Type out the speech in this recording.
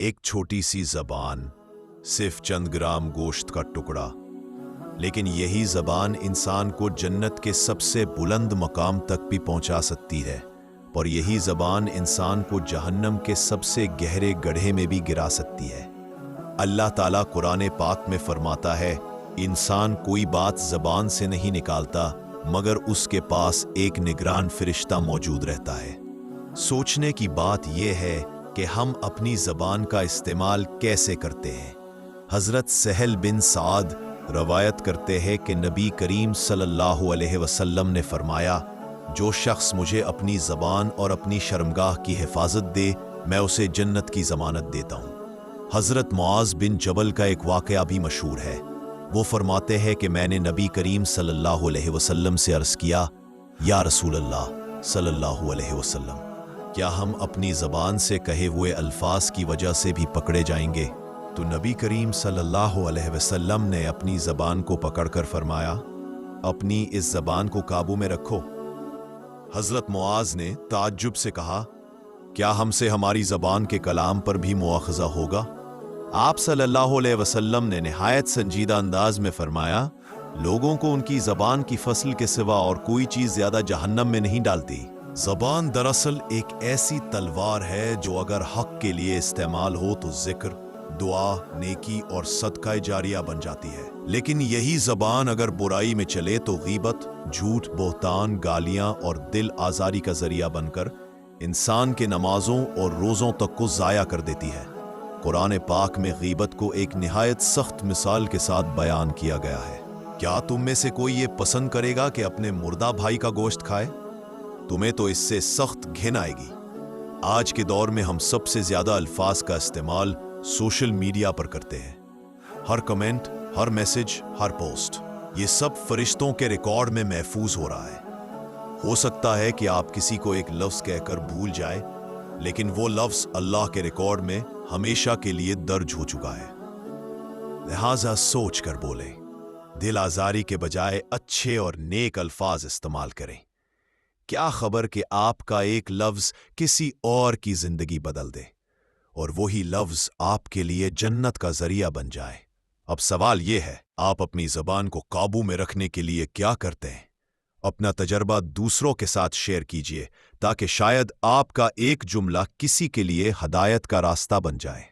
ایک چھوٹی سی زبان، صرف چند گرام گوشت کا ٹکڑا، لیکن یہی زبان انسان کو جنت کے سب سے بلند مقام تک بھی پہنچا سکتی ہے، اور یہی زبان انسان کو جہنم کے سب سے گہرے گڑھے میں بھی گرا سکتی ہے۔ اللہ تعالیٰ قرآن پاک میں فرماتا ہے، انسان کوئی بات زبان سے نہیں نکالتا مگر اس کے پاس ایک نگران فرشتہ موجود رہتا ہے۔ سوچنے کی بات یہ ہے کہ ہم اپنی زبان کا استعمال کیسے کرتے ہیں۔ حضرت سہل بن سعد روایت کرتے ہیں کہ نبی کریم صلی اللہ علیہ وسلم نے فرمایا، جو شخص مجھے اپنی زبان اور اپنی شرمگاہ کی حفاظت دے، میں اسے جنت کی ضمانت دیتا ہوں۔ حضرت معاذ بن جبل کا ایک واقعہ بھی مشہور ہے۔ وہ فرماتے ہیں کہ میں نے نبی کریم صلی اللہ علیہ وسلم سے عرض کیا، یا رسول اللہ صلی اللہ علیہ وسلم، کیا ہم اپنی زبان سے کہے ہوئے الفاظ کی وجہ سے بھی پکڑے جائیں گے؟ تو نبی کریم صلی اللہ علیہ وسلم نے اپنی زبان کو پکڑ کر فرمایا، اپنی اس زبان کو قابو میں رکھو۔ حضرت معاذ نے تعجب سے کہا، کیا ہم سے ہماری زبان کے کلام پر بھی مواخذہ ہوگا؟ آپ صلی اللہ علیہ وسلم نے نہایت سنجیدہ انداز میں فرمایا، لوگوں کو ان کی زبان کی فصل کے سوا اور کوئی چیز زیادہ جہنم میں نہیں ڈالتی۔ زبان دراصل ایک ایسی تلوار ہے جو اگر حق کے لیے استعمال ہو تو ذکر، دعا، نیکی اور صدقہ جاریہ بن جاتی ہے، لیکن یہی زبان اگر برائی میں چلے تو غیبت، جھوٹ، بہتان، گالیاں اور دل آزاری کا ذریعہ بن کر انسان کے نمازوں اور روزوں تک کو ضائع کر دیتی ہے۔ قرآن پاک میں غیبت کو ایک نہایت سخت مثال کے ساتھ بیان کیا گیا ہے۔ کیا تم میں سے کوئی یہ پسند کرے گا کہ اپنے مردہ بھائی کا گوشت کھائے؟ تمہیں تو اس سے سخت گھن آئے گی۔ آج کے دور میں ہم سب سے زیادہ الفاظ کا استعمال سوشل میڈیا پر کرتے ہیں۔ ہر کمنٹ، ہر میسج، ہر پوسٹ، یہ سب فرشتوں کے ریکارڈ میں محفوظ ہو رہا ہے۔ ہو سکتا ہے کہ آپ کسی کو ایک لفظ کہہ کر بھول جائے، لیکن وہ لفظ اللہ کے ریکارڈ میں ہمیشہ کے لیے درج ہو چکا ہے۔ لہٰذا سوچ کر بولیں، دل آزاری کے بجائے اچھے اور نیک الفاظ استعمال کریں۔ کیا خبر کہ آپ کا ایک لفظ کسی اور کی زندگی بدل دے، اور وہی لفظ آپ کے لیے جنت کا ذریعہ بن جائے۔ اب سوال یہ ہے، آپ اپنی زبان کو قابو میں رکھنے کے لیے کیا کرتے ہیں؟ اپنا تجربہ دوسروں کے ساتھ شیئر کیجیے تاکہ شاید آپ کا ایک جملہ کسی کے لیے ہدایت کا راستہ بن جائے۔